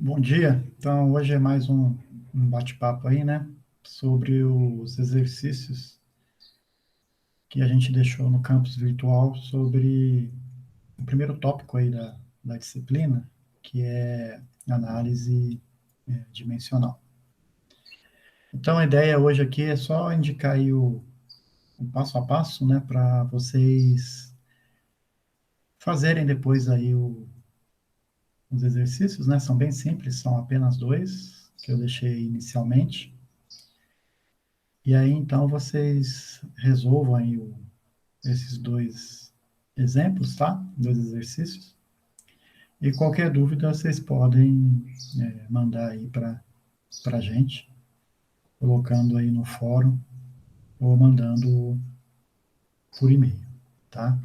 Bom dia. Então, hoje é mais um bate-papo aí, né? Sobre os exercícios que a gente deixou no campus virtual sobre o primeiro tópico aí da disciplina, que é análise dimensional. Então, a ideia hoje aqui é só indicar aí o passo a passo, né? Para vocês fazerem depois aí os exercícios, né? São bem simples, são apenas dois que eu deixei inicialmente. E aí, então, vocês resolvam aí esses dois exemplos, tá? Dois exercícios. E qualquer dúvida, vocês podem mandar aí para a gente, colocando aí no fórum ou mandando por e-mail, tá?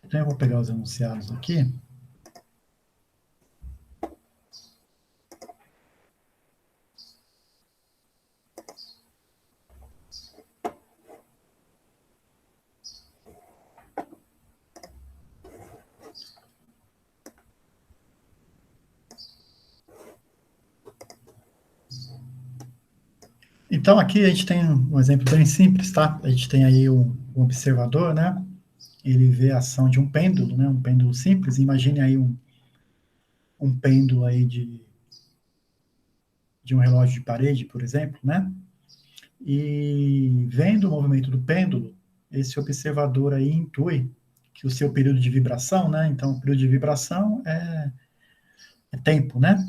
Então, eu vou pegar os enunciados aqui. Então, aqui a gente tem um exemplo bem simples, tá? A gente tem aí um observador, né? Ele vê a ação de um pêndulo, né? Um pêndulo simples. Imagine aí um pêndulo aí de um relógio de parede, por exemplo, né? E vendo o movimento do pêndulo, esse observador aí intui que o seu período de vibração, né? Então, o período de vibração é tempo, né?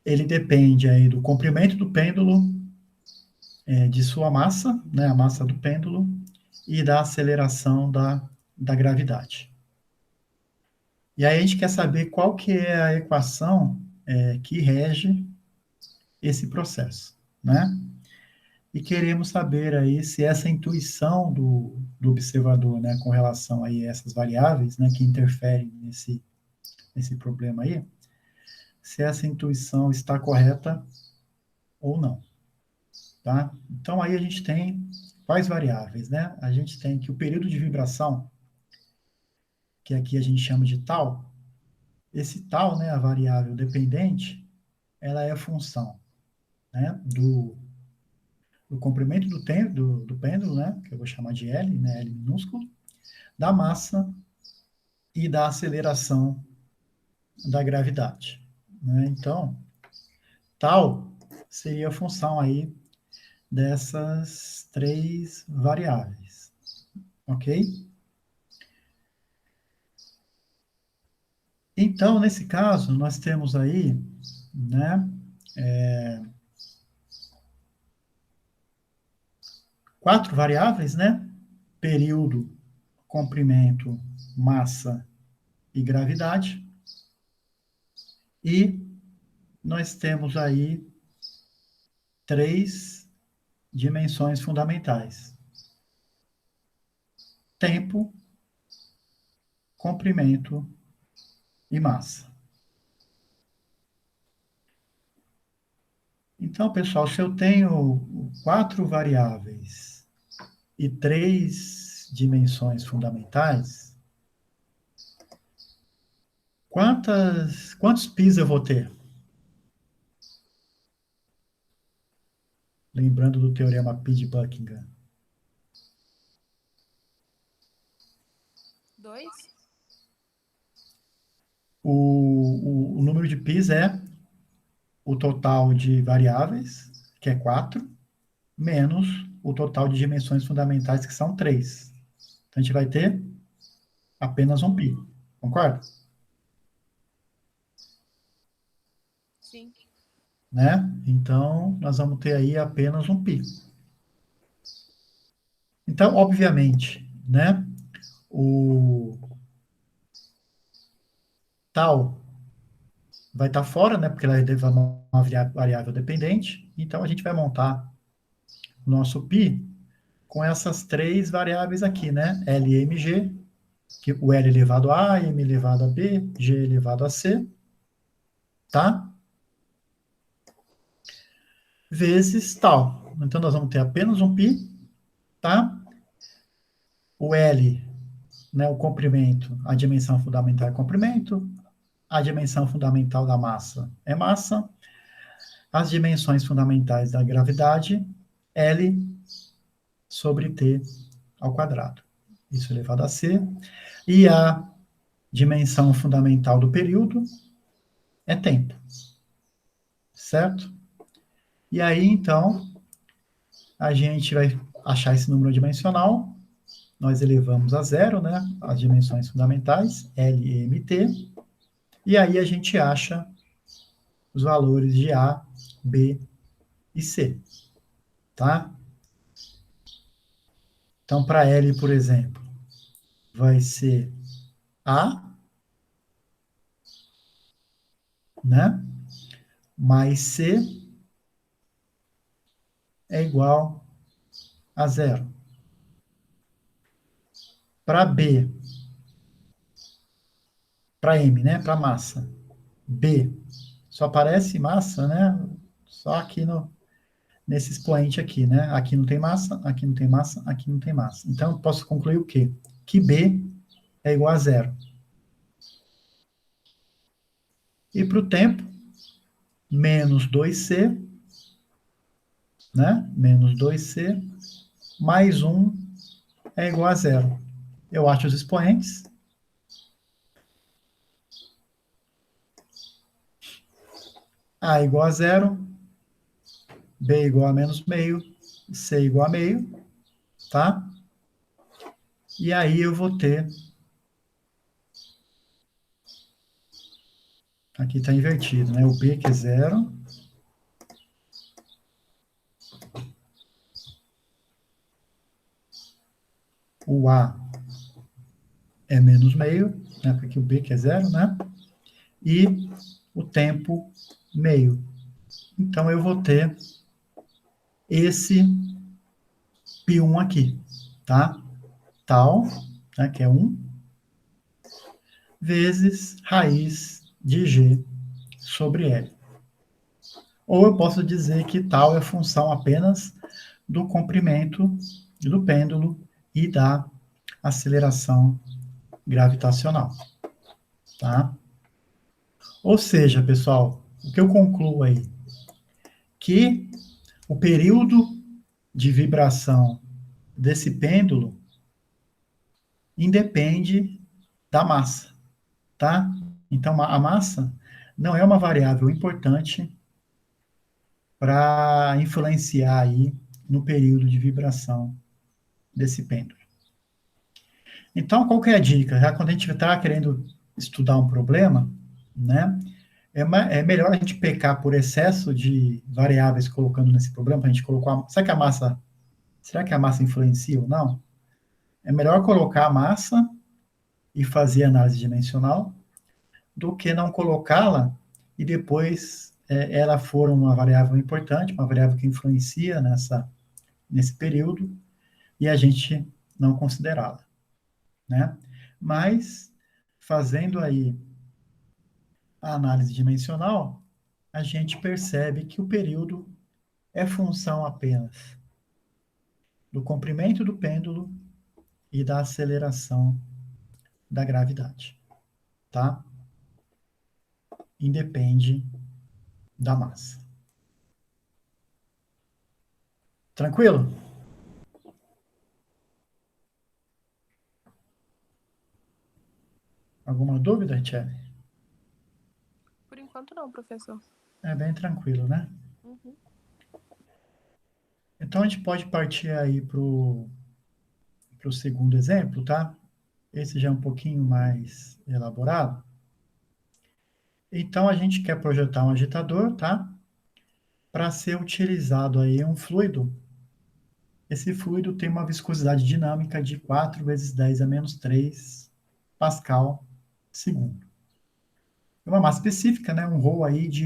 Ele depende aí do comprimento do pêndulo, de sua massa, né? A massa do pêndulo, e da aceleração da gravidade. E aí a gente quer saber qual que é a equação que rege esse processo, né? E queremos saber aí se essa intuição do observador, né, com relação aí a essas variáveis, né, que interferem nesse problema aí, se essa intuição está correta ou não, tá? Então aí a gente tem quais variáveis, né? A gente tem que o período de vibração, que aqui a gente chama de tal, esse tal, né, a variável dependente, ela é a função, né, do comprimento do pêndulo, né, que eu vou chamar de L, né, L minúsculo, da massa e da aceleração da gravidade, né? Então, tal seria a função aí dessas três variáveis, ok? Então, nesse caso, nós temos aí, né, quatro variáveis, né? Período, comprimento, massa e gravidade. E nós temos aí três dimensões fundamentais: tempo, comprimento e massa. Então, pessoal, se eu tenho quatro variáveis e três dimensões fundamentais, quantos pis eu vou ter? Lembrando do teorema Pi de Buckingham. Dois? O número de pis é o total de variáveis, que é 4, menos o total de dimensões fundamentais, que são 3. Então, a gente vai ter apenas um pi. Concorda? Sim. Né? Então, nós vamos ter aí apenas um pi. Então, obviamente, né, o tal vai estar fora, né, porque ela é uma variável dependente. Então, a gente vai montar o nosso pi com essas três variáveis aqui, né, L e mg, que o L elevado a A, M elevado a B, G elevado a C, tá? Vezes tal. Então, nós vamos ter apenas um pi, tá? O L, né, o comprimento, a dimensão fundamental é comprimento, a dimensão fundamental da massa é massa, as dimensões fundamentais da gravidade, L sobre T ao quadrado. Isso elevado a C. E a dimensão fundamental do período é tempo. Certo? E aí, então, a gente vai achar esse número dimensional. Nós elevamos a zero, né? As dimensões fundamentais, L e MT. E aí a gente acha os valores de A, B e C. Tá? Então, para L, por exemplo, vai ser A, né? Mais C é igual a zero. Para B, para M, né? Para massa. B, só aparece massa, né? Só aqui nesse expoente aqui, né? Aqui não tem massa, aqui não tem massa, aqui não tem massa. Então, eu posso concluir o quê? Que B é igual a zero. E para o tempo, menos 2C, né? Menos 2C, mais 1 é igual a zero. Eu acho os expoentes. A igual a zero, B igual a menos meio, C igual a meio, tá? E aí eu vou ter... Aqui está invertido, né? O B que é zero. O A é menos meio, né? Porque o B que é zero, né? E o tempo meio. Então, eu vou ter esse π1 aqui, tá? Tal, né, que é 1, vezes raiz de G sobre L. Ou eu posso dizer que tal é função apenas do comprimento do pêndulo e da aceleração gravitacional, tá? Ou seja, pessoal, o que eu concluo aí? Que o período de vibração desse pêndulo independe da massa, tá? Então, a massa não é uma variável importante para influenciar aí no período de vibração desse pêndulo. Então, qual que é a dica? Já quando a gente está querendo estudar um problema, né, é melhor a gente pecar por excesso de variáveis colocando nesse problema, para a gente colocar... Será que a massa influencia ou não? É melhor colocar a massa e fazer análise dimensional do que não colocá-la e depois ela for uma variável importante, uma variável que influencia nesse período, e a gente não considerá-la, né? Mas, fazendo aí a análise dimensional, a gente percebe que o período é função apenas do comprimento do pêndulo e da aceleração da gravidade, tá? Independe da massa. Tranquilo? Alguma dúvida, Tchelle? Por enquanto não, professor. É bem tranquilo, né? Uhum. Então, a gente pode partir aí para o segundo exemplo, tá? Esse já é um pouquinho mais elaborado. Então, a gente quer projetar um agitador, tá? Para ser utilizado aí um fluido. Esse fluido tem uma viscosidade dinâmica de 4 vezes 10 a menos 3 Pascal segundo. É uma massa específica, né? Um rho aí de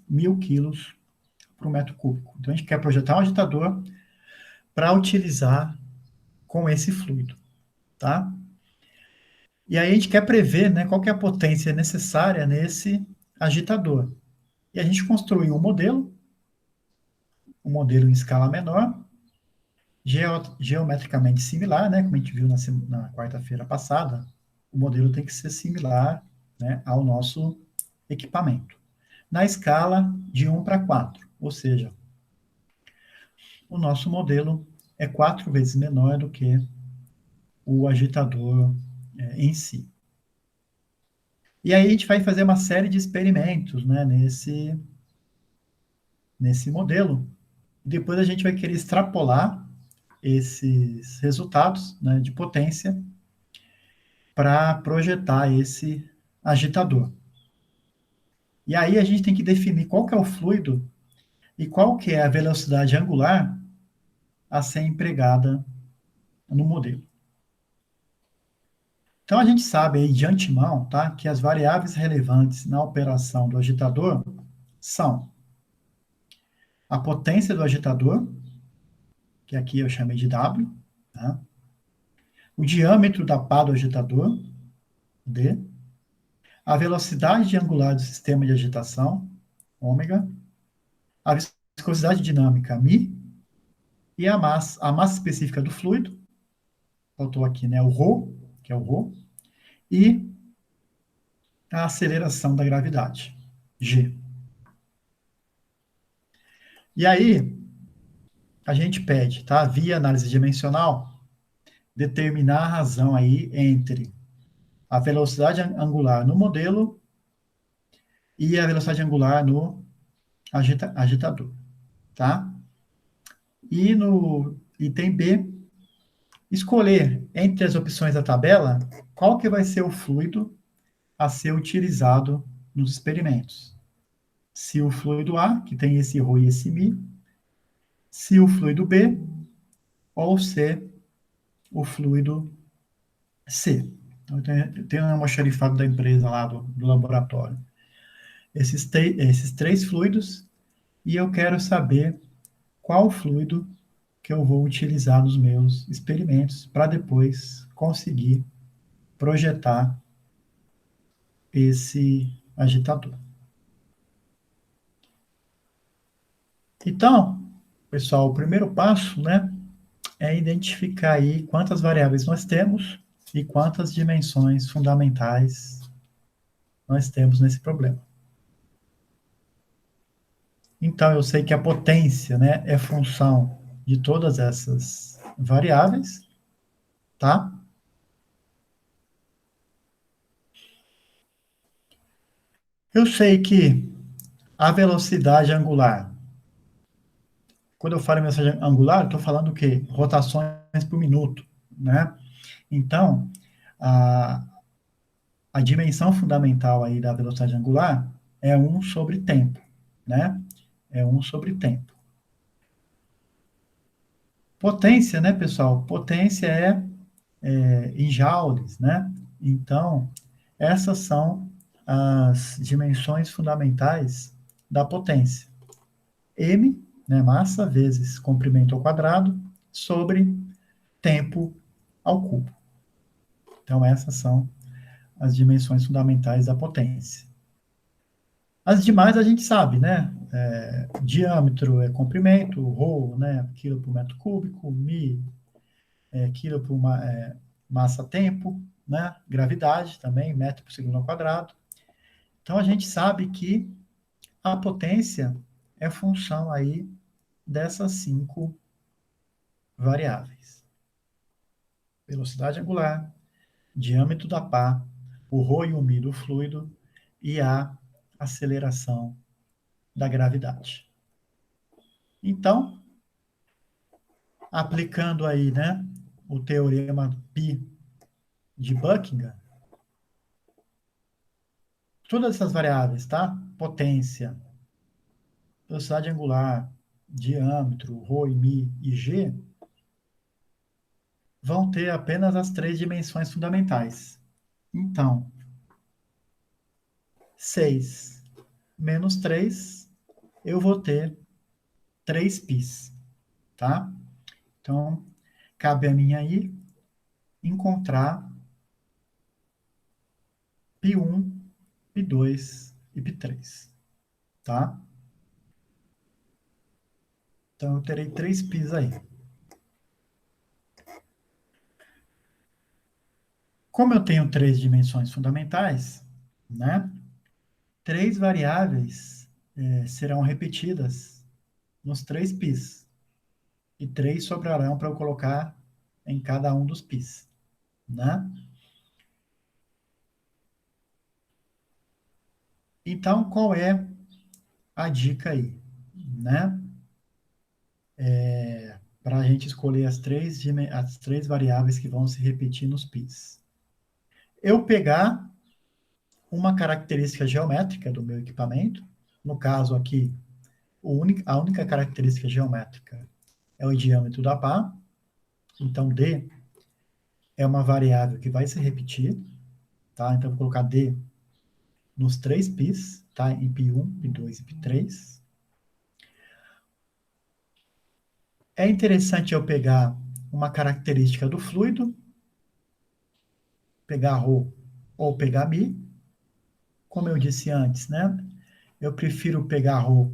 1.000 quilos por metro cúbico. Então, a gente quer projetar um agitador para utilizar com esse fluido, tá? E aí a gente quer prever, né, qual que é a potência necessária nesse agitador. E a gente construiu um modelo em escala menor, geometricamente similar, né, como a gente viu na quarta-feira passada. O modelo tem que ser similar, né, ao nosso equipamento, na escala de 1 para 4, ou seja, o nosso modelo é 4 vezes menor do que o agitador em si. E aí a gente vai fazer uma série de experimentos, né, nesse modelo. Depois a gente vai querer extrapolar esses resultados, né, de potência para projetar esse agitador. E aí a gente tem que definir qual que é o fluido e qual que é a velocidade angular a ser empregada no modelo. Então a gente sabe aí de antemão, tá, que as variáveis relevantes na operação do agitador são a potência do agitador, que aqui eu chamei de W, tá? O diâmetro da pá do agitador, D, a velocidade angular do sistema de agitação, ômega, a viscosidade dinâmica, μ, e a massa específica do fluido, faltou aqui, né, o ρ, que é o ρ, e a aceleração da gravidade, G. E aí, a gente pede, tá, via análise dimensional, determinar a razão aí entre a velocidade angular no modelo e a velocidade angular no agitador, tá? E no item B, escolher entre as opções da tabela qual que vai ser o fluido a ser utilizado nos experimentos. Se o fluido A, que tem esse ρ e esse μ, se o fluido B, ou se o fluido C. Então, eu tenho um almoxarifado da empresa lá, do laboratório. Esses 3 fluidos, e eu quero saber qual fluido que eu vou utilizar nos meus experimentos para depois conseguir projetar esse agitador. Então, pessoal, o primeiro passo, né, é identificar aí quantas variáveis nós temos e quantas dimensões fundamentais nós temos nesse problema. Então, eu sei que a potência, né, é função de todas essas variáveis, tá? Eu sei que a velocidade angular, quando eu falo em velocidade angular, estou falando o quê? Rotações por minuto, né? Então, a, a dimensão fundamental aí da velocidade angular é 1 sobre tempo, né? É 1 sobre tempo. Potência, né, pessoal? Potência é em joules, né? Então, essas são as dimensões fundamentais da potência. M, né, massa, vezes comprimento ao quadrado, sobre tempo ao cubo. Então, essas são as dimensões fundamentais da potência. As demais a gente sabe, né? Diâmetro é comprimento, ρ, né, quilo por metro cúbico, μ quilo por massa-tempo, né? Gravidade também, metro por segundo ao quadrado. Então, a gente sabe que a potência é função aí dessas 5 variáveis. Velocidade angular, diâmetro da pá, o ρ e o μ do fluido e a aceleração da gravidade. Então, aplicando aí, né, o teorema Pi de Buckingham, todas essas variáveis, tá? Potência, velocidade angular, diâmetro, ρ e μ e g, vão ter apenas as 3 dimensões fundamentais. Então, 6 menos 3, eu vou ter 3 πs, tá? Então, cabe a mim aí encontrar π1, π2 e π3, tá? Então, eu terei 3 πs aí. Como eu tenho 3 dimensões fundamentais, né? três variáveis serão repetidas nos três pis. E três sobrarão para eu colocar em cada um dos pis, né? Então, qual é a dica aí, né? Para a gente escolher as três variáveis que vão se repetir nos pis. Eu pegar uma característica geométrica do meu equipamento, no caso aqui, a única característica geométrica é o diâmetro da pá, então D é uma variável que vai se repetir, tá? Então, eu vou colocar D nos três pis, tá? Em pi1, pi2 e pi3. É interessante eu pegar uma característica do fluido, pegar ρ ou pegar mi. Como eu disse antes, né? Eu prefiro pegar ρ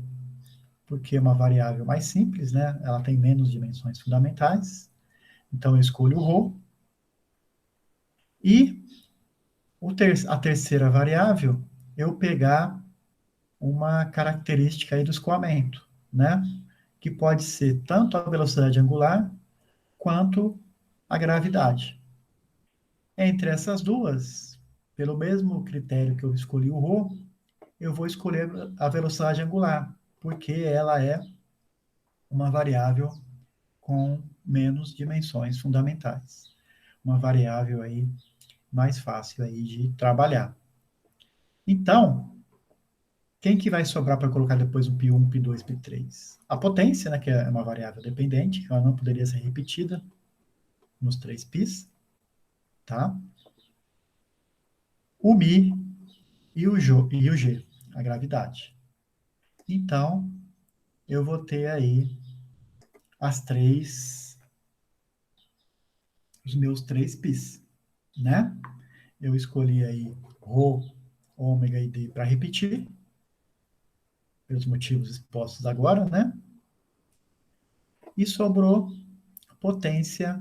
porque é uma variável mais simples, né? Ela tem menos dimensões fundamentais. Então, eu escolho o ρ. E a terceira variável, eu pegar uma característica aí do escoamento, né? Que pode ser tanto a velocidade angular quanto a gravidade. Entre essas duas, pelo mesmo critério que eu escolhi o ρ, eu vou escolher a velocidade angular, porque ela é uma variável com menos dimensões fundamentais. Uma variável aí mais fácil aí de trabalhar. Então, quem que vai sobrar para colocar depois o pi1, pi2, pi3? A potência, né, que é uma variável dependente, que ela não poderia ser repetida nos três pis, tá? O mi e o g, a gravidade. Então, eu vou ter aí os meus três pis, né? Eu escolhi aí ρ, ômega e d para repetir, pelos motivos expostos agora, né? E sobrou potência,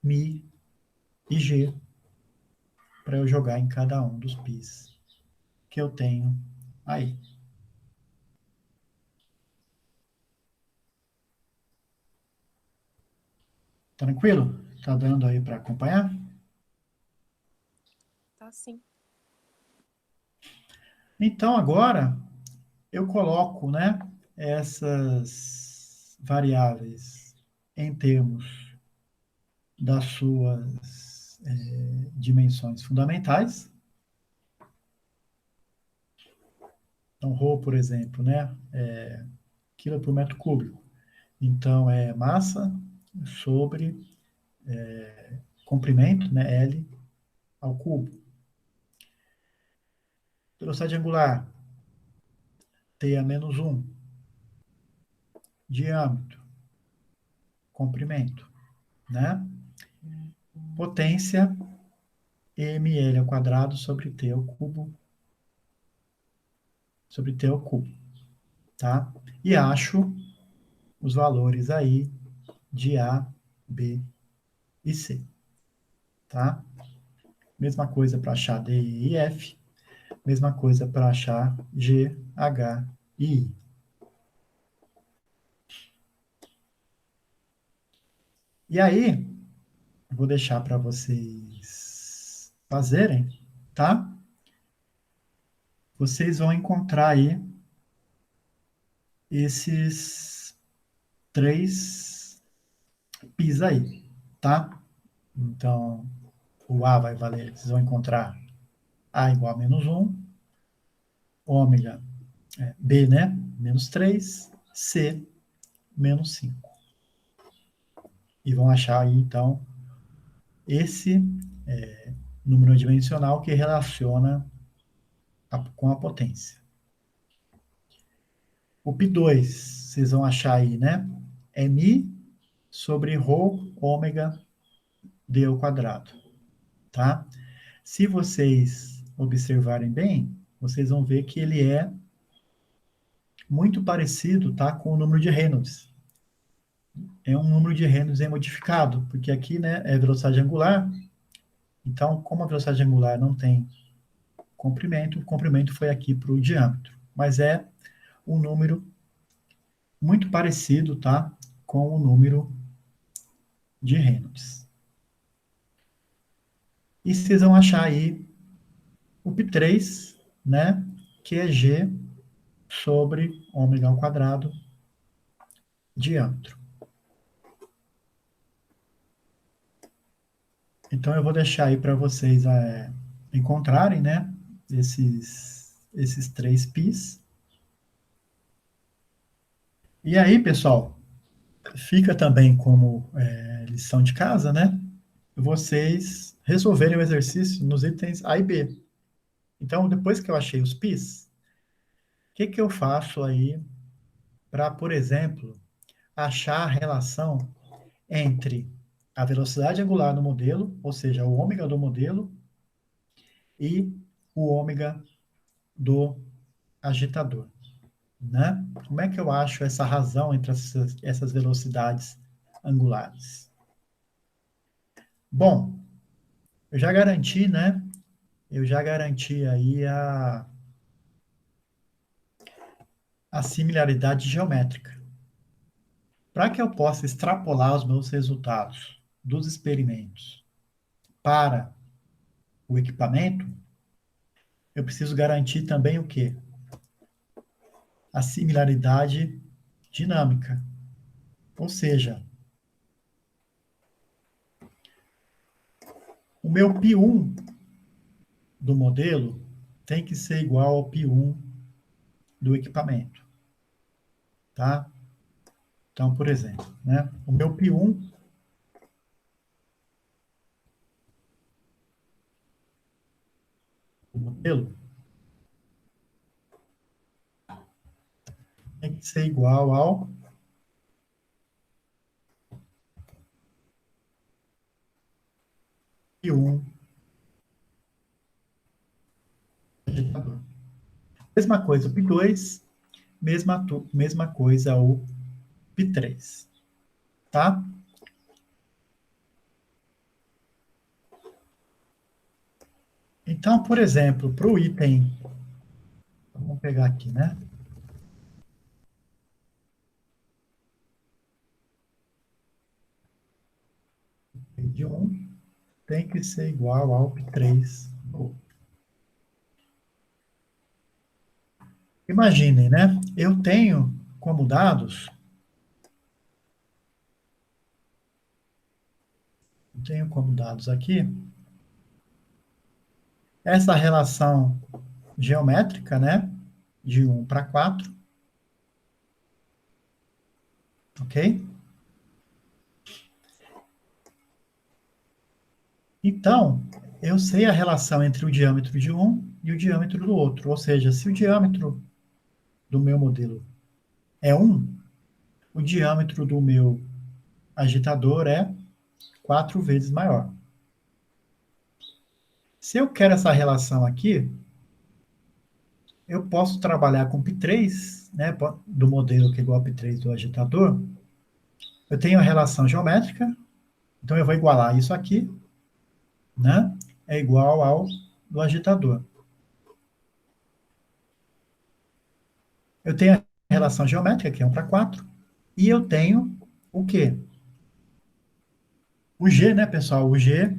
mi e g para eu jogar em cada um dos pis que eu tenho aí. Tranquilo? Tá dando aí para acompanhar? Tá sim. Então, agora, eu coloco, né, essas variáveis em termos das suas dimensões fundamentais. Então, ρ, por exemplo, né, é quilo por metro cúbico. Então, é massa sobre comprimento, né, L ao cubo. Velocidade angular, T a menos 1. Diâmetro, comprimento, né? Potência, ml ao quadrado sobre T ao cubo, tá? E acho os valores aí de A, B e C, tá? Mesma coisa para achar D, E e F, mesma coisa para achar G, H e I. E aí, vou deixar para vocês fazerem, tá? Vocês vão encontrar aí esses três pis aí, tá? Então, o A vai valer, vocês vão encontrar A igual a menos 1, ômega, B, né? Menos 3, C, menos 5. E vão achar aí, então, esse número dimensional que relaciona com a potência. O π2, vocês vão achar aí, né? É mi sobre ρ ômega d ao quadrado, tá? Se vocês observarem bem, vocês vão ver que ele é muito parecido, tá, com o número de Reynolds. É um número de Reynolds modificado, porque aqui, né, é velocidade angular. Então, como a velocidade angular não tem comprimento, o comprimento foi aqui para o diâmetro. Mas é um número muito parecido, tá? Com o número de Reynolds. E vocês vão achar aí o π3, né? Que é G sobre ômega ao quadrado diâmetro. Então, eu vou deixar aí para vocês encontrarem, né? Esses 3 πs. E aí, pessoal, fica também como lição de casa, né? Vocês resolverem o exercício nos itens A e B. Então, depois que eu achei os πs, o que eu faço aí para, por exemplo, achar a relação entre a velocidade angular do modelo, ou seja, o ômega do modelo, e o ômega do agitador, né? Como é que eu acho essa razão entre essas velocidades angulares? Bom, eu já garanti, né? Eu já garanti aí a similaridade geométrica. Para que eu possa extrapolar os meus resultados dos experimentos para o equipamento, eu preciso garantir também o quê? A similaridade dinâmica. Ou seja, o meu π1 do modelo tem que ser igual ao π1 do equipamento. Tá? Então, por exemplo, né, o meu π1 do modelo tem que ser igual ao π1 do agitador. Mesma coisa o π2, mesma coisa o π3. Tá? Então, por exemplo, para o item, vamos pegar aqui, né? De 1 tem que ser igual ao π3. Imaginem, né? Eu tenho como dados aqui essa relação geométrica, né? De 1 para 4. Ok? Então, eu sei a relação entre o diâmetro de um e o diâmetro do outro. Ou seja, se o diâmetro do meu modelo é 1, o diâmetro do meu agitador é 4 vezes maior. Se eu quero essa relação aqui, eu posso trabalhar com π3, né, do modelo que é igual a π3 do agitador. Eu tenho a relação geométrica, então eu vou igualar isso aqui, né, é igual ao do agitador. Eu tenho a relação geométrica, que é 1 para 4, e eu tenho o quê? O G, né, pessoal? O G,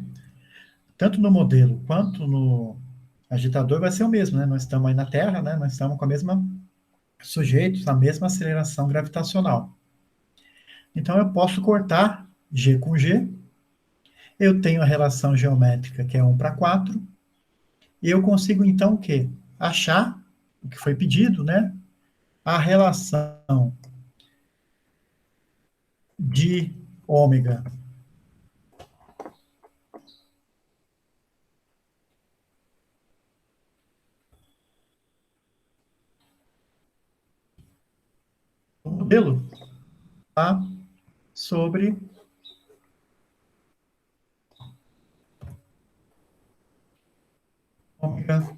tanto no modelo quanto no agitador, vai ser o mesmo, né? Nós estamos aí na Terra, né? Nós estamos com a mesma sujeitos, a mesma aceleração gravitacional. Então, eu posso cortar G com G. Eu tenho a relação geométrica, que é 1 para 4. E eu consigo, então, o quê? Achar o que foi pedido, né? A relação de ômega do modelo, tá? Sobre ômega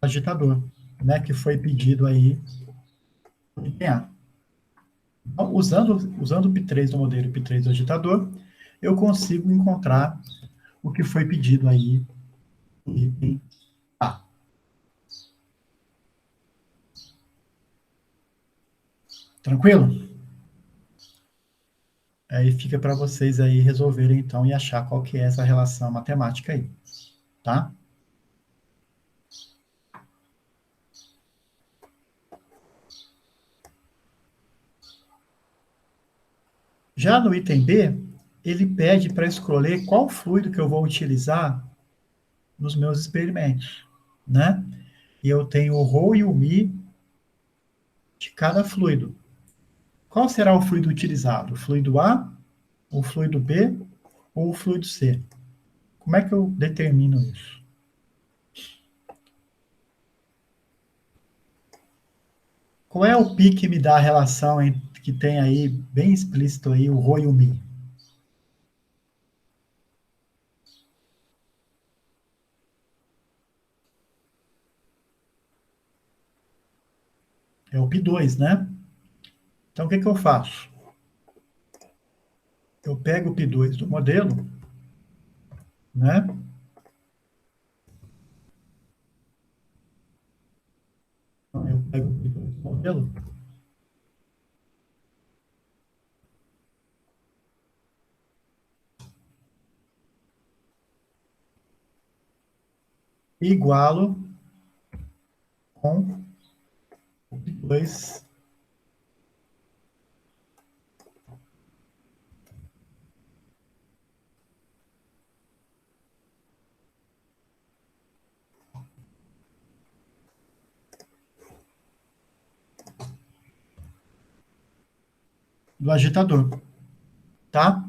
agitador, né? Que foi pedido aí por A. Então, usando o π3 do modelo e o π3 do agitador, eu consigo encontrar o que foi pedido aí item A. Tranquilo? Aí fica para vocês aí resolverem, então, e achar qual que é essa relação matemática aí, tá? Já no item B, ele pede para escolher qual fluido que eu vou utilizar nos meus experimentos, né? E eu tenho o ρ e o μ de cada fluido. Qual será o fluido utilizado? O fluido A, o fluido B ou o fluido C? Como é que eu determino isso? Qual é o π que me dá a relação que tem aí, bem explícito aí, o ρ e o μ? É o π2, né? Então, o que eu faço? Eu pego o π2 do modelo, né? Então, eu pego o π2 do modelo, e igualo com o π2 do agitador, tá?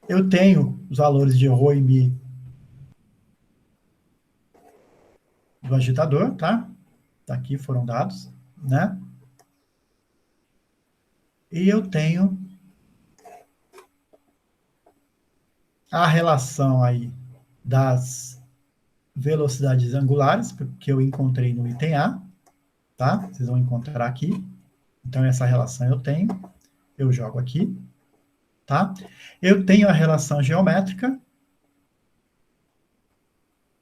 Eu tenho os valores de ρ e μ do agitador, tá? Aqui foram dados, né? E eu tenho a relação aí das velocidades angulares, que eu encontrei no item A, tá? Vocês vão encontrar aqui. Então, essa relação eu tenho, eu jogo aqui, tá? Eu tenho a relação geométrica,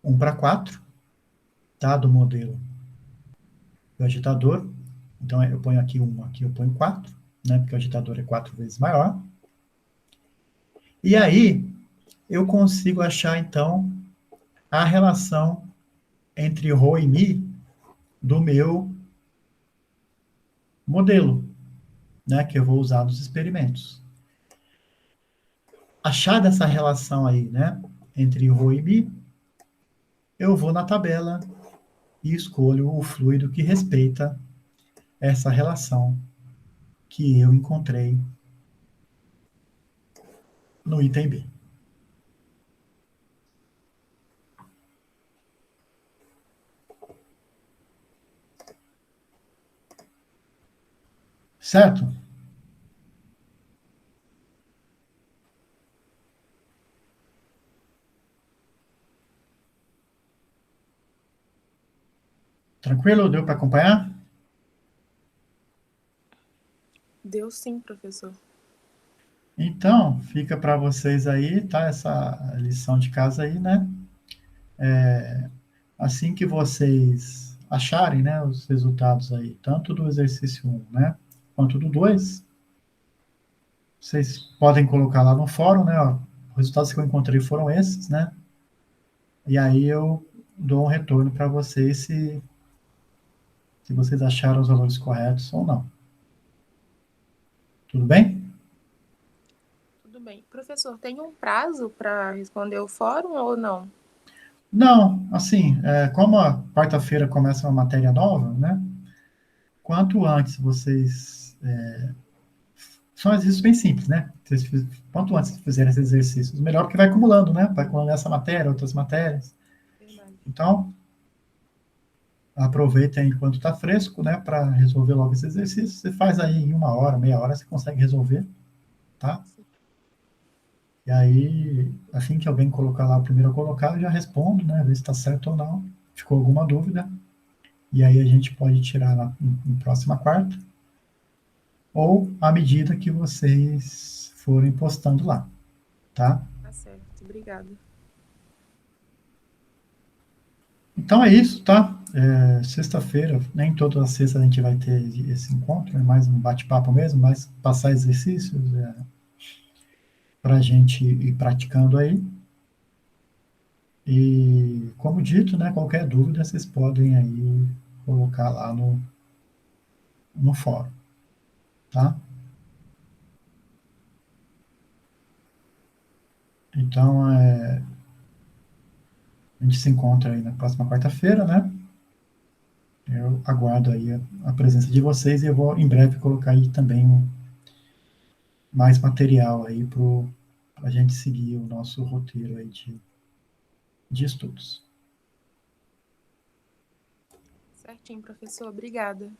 1/4, tá? Do modelo do agitador. Então, eu ponho aqui 1, aqui eu ponho 4, né? Porque o agitador é 4 vezes maior. E aí, eu consigo achar, então, a relação entre ρ e μ do meu modelo, né, que eu vou usar nos experimentos. Achada essa relação aí, né, entre ρ e μ, eu vou na tabela e escolho o fluido que respeita essa relação que eu encontrei no item B. Certo? Tranquilo? Deu para acompanhar? Deu sim, professor. Então, fica para vocês aí, tá? Essa lição de casa aí, né? Assim que vocês acharem, né, os resultados aí, tanto do exercício 1, né, quanto do 2, vocês podem colocar lá no fórum, né, ó, os resultados que eu encontrei foram esses, né, e aí eu dou um retorno para vocês se vocês acharam os valores corretos ou não. Tudo bem? Tudo bem. Professor, tem um prazo para responder o fórum ou não? Não, assim, como a quarta-feira começa uma matéria nova, né, quanto antes vocês são exercícios bem simples, né? Quanto antes de fizerem esses exercícios, melhor, porque vai acumulando, né? Vai acumulando essa matéria, outras matérias. Verdade. Então, aproveitem enquanto está fresco, né? Para resolver logo esse exercício. Você faz aí em 1 hora, meia hora, você consegue resolver, tá? Sim. E aí, assim que alguém colocar lá o primeiro a colocar, eu já respondo, né? Ver se está certo ou não. Ficou alguma dúvida? E aí a gente pode tirar na próxima quarta, ou à medida que vocês forem postando lá, tá? Tá certo. Obrigada. Então é isso, tá? Sexta-feira, nem toda sexta a gente vai ter esse encontro, é mais um bate-papo mesmo, mais passar exercícios para a gente ir praticando aí. E, como dito, né, qualquer dúvida vocês podem aí colocar lá no fórum, tá? Então, a gente se encontra aí na próxima quarta-feira, né? Eu aguardo aí a presença de vocês e eu vou em breve colocar aí também mais material aí para a gente seguir o nosso roteiro aí de estudos. Certinho, professor. Obrigada.